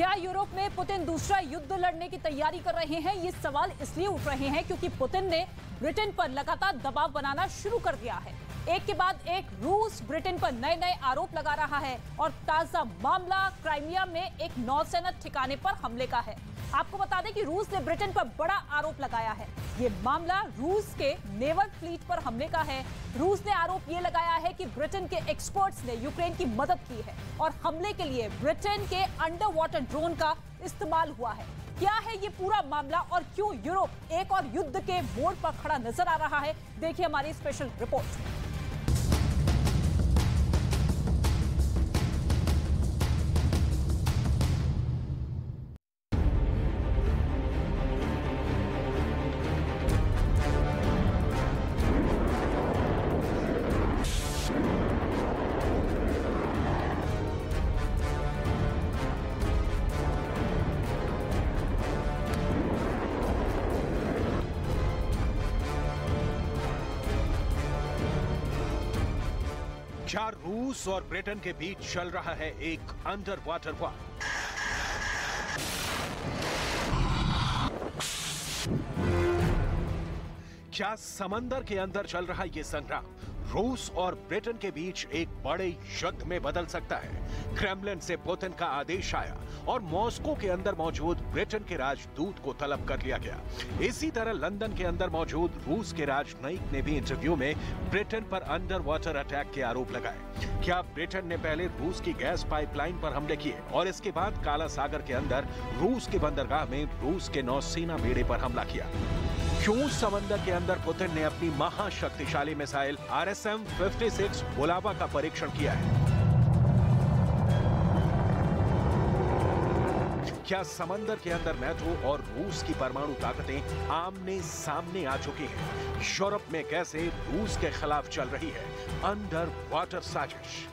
क्या यूरोप में पुतिन दूसरा युद्ध लड़ने की तैयारी कर रहे हैं? ये सवाल इसलिए उठ रहे हैं क्योंकि पुतिन ने ब्रिटेन पर लगातार दबाव बनाना शुरू कर दिया है। एक के बाद एक रूस ब्रिटेन पर नए नए आरोप लगा रहा है और ताजा मामला क्राइमिया में एक नौसेना ठिकाने पर हमले का है। आपको बता दें कि रूस ने ब्रिटेन पर बड़ा आरोप लगाया है। ये मामला रूस के नेवल फ्लीट पर हमले का है। रूस ने आरोप ये लगाया है कि ब्रिटेन के एक्सपर्ट्स ने यूक्रेन की मदद की है और हमले के लिए ब्रिटेन के अंडर वाटर ड्रोन का इस्तेमाल हुआ है। क्या है ये पूरा मामला और क्यों यूरोप एक और युद्ध के मोड़ पर खड़ा नजर आ रहा है? देखिए हमारी स्पेशल रिपोर्ट। क्या रूस और ब्रिटेन के बीच चल रहा है एक अंडर वाटर वॉर? क्या समंदर के अंदर चल रहा ये संग्राम रूस और ब्रिटेन के बीच एक बड़े युद्ध में बदल सकता है? क्रेमलिन से पुतिन का आदेश आया और मॉस्को के अंदर मौजूद ब्रिटेन के राजदूत को तलब कर लिया गया। इसी तरह लंदन के अंदर मौजूद रूस के राजनयिक ने भी इंटरव्यू में ब्रिटेन पर अंडर वाटर अटैक के आरोप लगाए। क्या ब्रिटेन ने पहले रूस की गैस पाइपलाइन पर हमले किए और इसके बाद काला सागर के अंदर रूस के बंदरगाह में रूस के नौसेना बेड़े पर हमला किया? क्यों समंदर के अंदर पुतिन ने अपनी महाशक्तिशाली मिसाइल RSM-56 बुलावा का परीक्षण किया है? क्या समंदर के अंदर नाटो और रूस की परमाणु ताकतें आमने सामने आ चुकी हैं? यूरोप में कैसे रूस के खिलाफ चल रही है अंडर वाटर साजिश?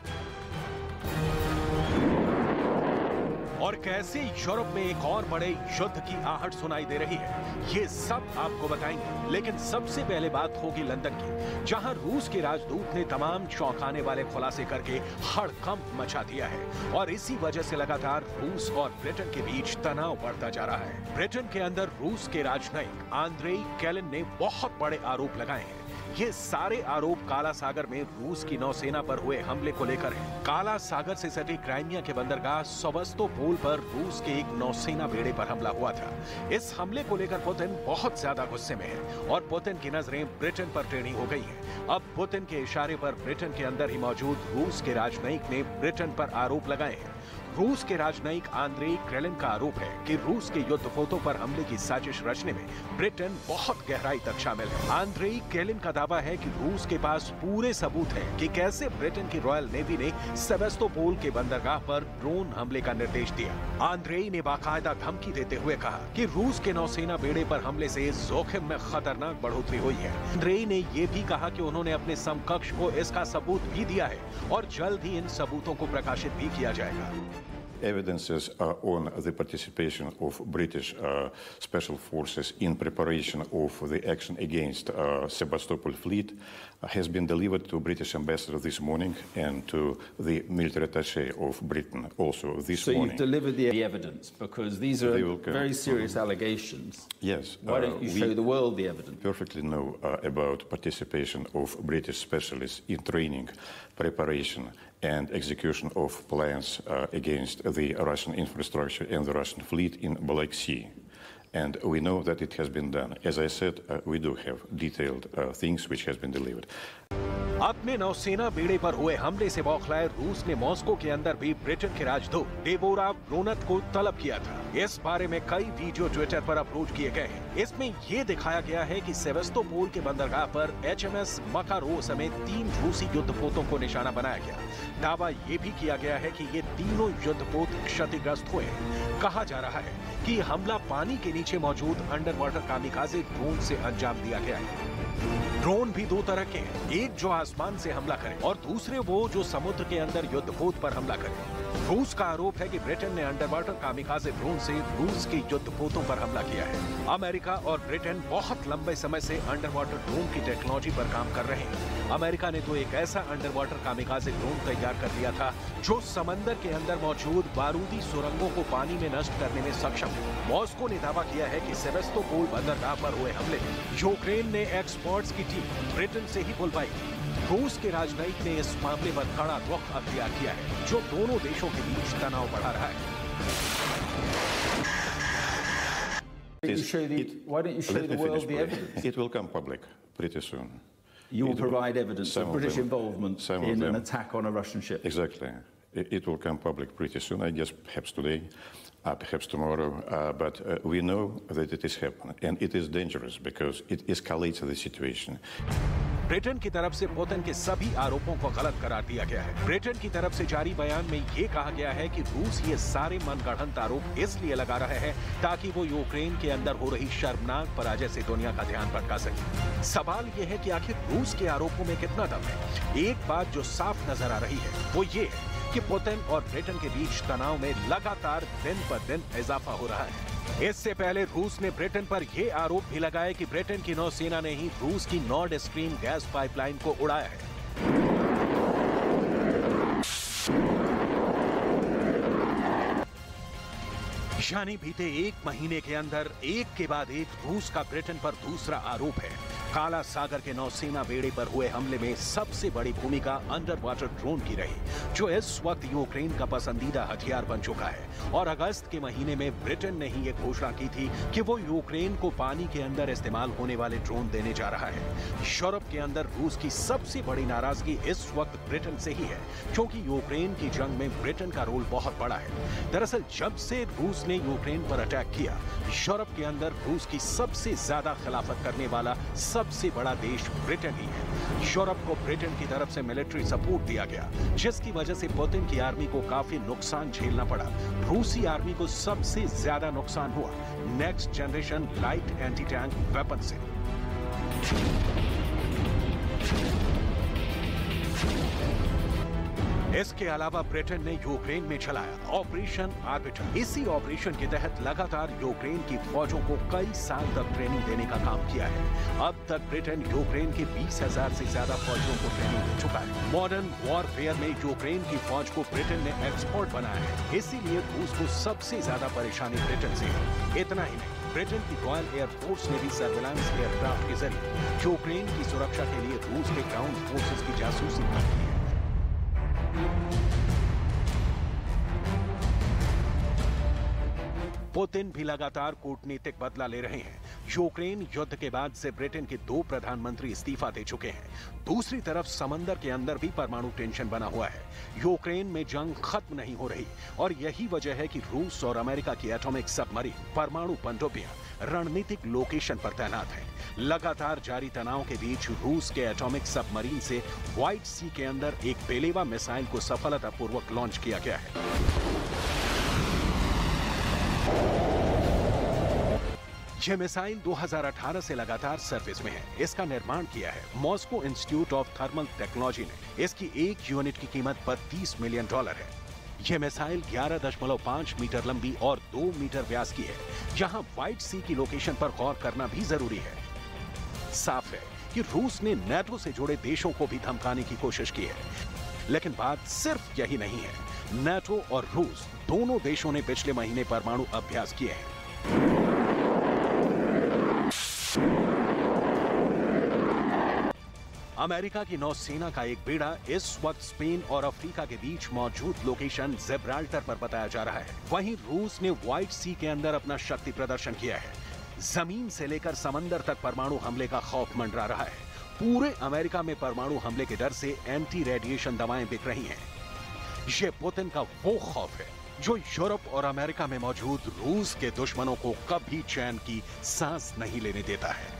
और कैसे यूरोप में एक और बड़े युद्ध की आहट सुनाई दे रही है, ये सब आपको बताएंगे। लेकिन सबसे पहले बात होगी लंदन की, जहां रूस के राजदूत ने तमाम चौंकाने वाले खुलासे करके हड़कंप मचा दिया है और इसी वजह से लगातार रूस और ब्रिटेन के बीच तनाव बढ़ता जा रहा है। ब्रिटेन के अंदर रूस के राजनयिक आंद्रेई केलिन ने बहुत बड़े आरोप लगाए हैं। ये सारे आरोप काला सागर में रूस की नौसेना पर हुए हमले को लेकर हैं। काला सागर से सटे क्राइमिया के बंदरगाह सेवास्तोपोल पर रूस के एक नौसेना बेड़े पर हमला हुआ था। इस हमले को लेकर पुतिन बहुत ज्यादा गुस्से में है और पुतिन की नजरें ब्रिटेन पर टेढ़ी हो गई हैं। अब पुतिन के इशारे पर ब्रिटेन के अंदर ही मौजूद रूस के राजनयिक ने ब्रिटेन पर आरोप लगाए हैं। रूस के राजनयिक आंद्रेई केलिन का आरोप है कि रूस के युद्धपोतों पर हमले की साजिश रचने में ब्रिटेन बहुत गहराई तक शामिल है। आंद्रेई केलिन का दावा है कि रूस के पास पूरे सबूत हैं कि कैसे ब्रिटेन की रॉयल नेवी ने सेवास्तोपोल के बंदरगाह पर ड्रोन हमले का निर्देश दिया। आंद्रेई ने बाकायदा धमकी देते हुए कहा कि रूस के नौसेना बेड़े पर हमले से जोखिम में खतरनाक बढ़ोतरी हुई है। आंद्रेई ने यह भी कहा कि उन्होंने अपने समकक्ष को इसका सबूत भी दिया है और जल्द ही इन सबूतों को प्रकाशित भी किया जाएगा। Evidences on the participation of British special forces in preparation of the action against Sebastopol fleet has been delivered to British ambassador this morning and to the military attaché of Britain also this morning. So you've delivered the evidence because these are very serious allegations. Yes. Why don't you show the world the evidence? Perfectly know about participation of British specialists in training, preparation and execution of plans against the Russian infrastructure and the Russian fleet in Black Sea. And we know that it has been done. As I said, we do have detailed things which has been delivered. अपने नौसेना बेड़े पर हुए हमले से बौखलाए रूस ने Moscow के अंदर भी ब्रिटेन के राजदूत डेबोरा ब्रोनट को तलब किया था। इस बारे में कई वीडियो ट्विटर पर अपलोड किए गए हैं। इसमें ये दिखाया गया है कि सेवास्तोपोल के बंदरगाह पर HMS मकारो समेत 3 रूसी युद्धपोतों को निशाना बनाया गया। दावा ये भी किया गया है कि ये तीनों युद्धपोत क्षतिग्रस्त हुए हैं। कहा जा रहा है कि हमला पानी के नीचे मौजूद अंडर वाटर कामिकाज़े ड्रोन से अंजाम दिया गया है। ड्रोन भी 2 तरह के हैं, एक जो आसमान से हमला करे और दूसरे वो जो समुद्र के अंदर युद्धपोत पर हमला करे। रूस का आरोप है कि ब्रिटेन ने अंडरवाटर कामिकाज़े ड्रोन से रूस के युद्धपोतों पर हमला किया है। अमेरिका और ब्रिटेन बहुत लंबे समय से अंडरवाटर ड्रोन की टेक्नोलॉजी पर काम कर रहे हैं। अमेरिका ने तो एक ऐसा अंडरवाटर कामिकाज़े ड्रोन तैयार कर लिया था जो समंदर के अंदर मौजूद बारूदी सुरंगों को पानी में नष्ट करने में सक्षम है। मॉस्को ने दावा किया है कि सेवेस्तोपोल बंदरगाह पर हुए हमले यूक्रेन ने एक्सपर्ट्स की टीम ब्रिटेन से ही बुलवाई। रूस के राजनयिक ने इस मामले पर कड़ा रुख अख्तियार किया है, जो दोनों देशों के बीच तनाव बढ़ा रहा है। Why don't you show the world the evidence? It will come public pretty soon. You will provide evidence of British involvement in an attack on a Russian ship. Exactly. It will come public pretty soon, I guess perhaps today, perhaps tomorrow, but we know that it is happening, and it is dangerous because it escalates the situation. Britain की तरफ से Putin के सभी आरोपों को गलत करार दिया गया है। ब्रिटेन की तरफ से जारी बयान में ये कहा गया है कि रूस ये सारे मनगढ़ंत आरोप इसलिए लगा रहे हैं ताकि वो यूक्रेन के अंदर हो रही शर्मनाक पराजय से दुनिया का ध्यान भटका सके। सवाल ये है कि आखिर रूस के आरोपों में कितना दम है। एक बात जो साफ नजर आ रही है वो ये है कि पुतिन और ब्रिटेन के बीच तनाव में लगातार दिन पर दिन इजाफा हो रहा है। इससे पहले रूस ने ब्रिटेन पर यह आरोप भी लगाया कि ब्रिटेन की नौसेना ने ही रूस की नॉर्ड स्ट्रीम गैस पाइपलाइन को उड़ाया है। यानी बीते एक महीने के अंदर एक के बाद एक रूस का ब्रिटेन पर दूसरा आरोप है। काला सागर के नौसेना बेड़े पर हुए हमले में सबसे बड़ी भूमिका अंडर वाटर ड्रोन की रही, जो इस वक्त यूक्रेन का पसंदीदा हथियार बन चुका है। और अगस्त के महीने में ब्रिटेन ने ही यह घोषणा की थी कि वो यूक्रेन को पानी के अंदर इस्तेमाल होने वाले ड्रोन देने जा रहा है। यूरोप के अंदर रूस की सबसे बड़ी नाराजगी इस वक्त ब्रिटेन से ही है, क्योंकि यूक्रेन की जंग में ब्रिटेन का रोल बहुत बड़ा है। दरअसल जब से रूस ने यूक्रेन पर अटैक किया, यूरोप के अंदर रूस की सबसे ज्यादा खिलाफत करने वाला सबसे बड़ा देश ब्रिटेन ही है। यूरोप को ब्रिटेन की तरफ से मिलिट्री सपोर्ट दिया गया, जिसकी वजह से पुतिन की आर्मी को काफी नुकसान झेलना पड़ा। रूसी आर्मी को सबसे ज्यादा नुकसान हुआ next generation light anti tank weapon से। इसके अलावा ब्रिटेन ने यूक्रेन में चलाया ऑपरेशन आर्बिटर। इसी ऑपरेशन के तहत लगातार यूक्रेन की फौजों को कई साल तक ट्रेनिंग देने का काम किया है। अब तक ब्रिटेन यूक्रेन के 20,000 से ज्यादा फौजियों को ट्रेनिंग दे चुका है। मॉडर्न वॉरफेयर में यूक्रेन की फौज को ब्रिटेन ने एक्सपर्ट बनाया है, इसीलिए रूस को सबसे ज्यादा परेशानी ब्रिटेन से है। इतना ही नहीं, ब्रिटेन की रॉयल एयरफोर्स ने भी सर्विलांस एयरक्राफ्ट के जरिए यूक्रेन की सुरक्षा के लिए रूस के ग्राउंड फोर्सेस की जासूसी की है। पुतिन भी लगातार कूटनीतिक बदला ले रहे हैं। यूक्रेन युद्ध के बाद से ब्रिटेन के 2 प्रधानमंत्री इस्तीफा दे चुके हैं। दूसरी तरफ समंदर के अंदर भी परमाणु टेंशन बना हुआ है। यूक्रेन में जंग खत्म नहीं हो रही और यही वजह है कि रूस और अमेरिका की एटॉमिक सबमरीन परमाणु पनडुब्बियां रणनीतिक लोकेशन पर तैनात हैं। लगातार जारी तनाव के बीच रूस के एटॉमिक सबमरीन से व्हाइट सी के अंदर एक बेलेवा मिसाइल को सफलतापूर्वक लॉन्च किया गया है। यह मिसाइल 2018 से लगातार सरफेस में है। इसका निर्माण किया है Moscow institute of thermal technology ने। इसकी एक यूनिट की कीमत $32 मिलियन है। यह मिसाइल 11.5 मीटर लंबी और 2 मीटर व्यास की है। यहाँ व्हाइट सी की लोकेशन पर गौर करना भी जरूरी है। साफ है कि रूस ने नेटो से जुड़े देशों को भी धमकाने की कोशिश की है, लेकिन बात सिर्फ यही नहीं है। नेटो और रूस दोनों देशों ने पिछले महीने परमाणु अभ्यास किए हैं। अमेरिका की नौसेना का एक बेड़ा इस वक्त स्पेन और अफ्रीका के बीच मौजूद लोकेशन जिब्राल्टर पर बताया जा रहा है। वहीं रूस ने व्हाइट सी के अंदर अपना शक्ति प्रदर्शन किया है। जमीन से लेकर समंदर तक परमाणु हमले का खौफ मंडरा रहा है। पूरे अमेरिका में परमाणु हमले के डर से एंटी रेडिएशन दवाएं बिक रही हैं। ये पुतिन का वो खौफ है जो यूरोप और अमेरिका में मौजूद रूस के दुश्मनों को कभी चैन की सांस नहीं लेने देता है।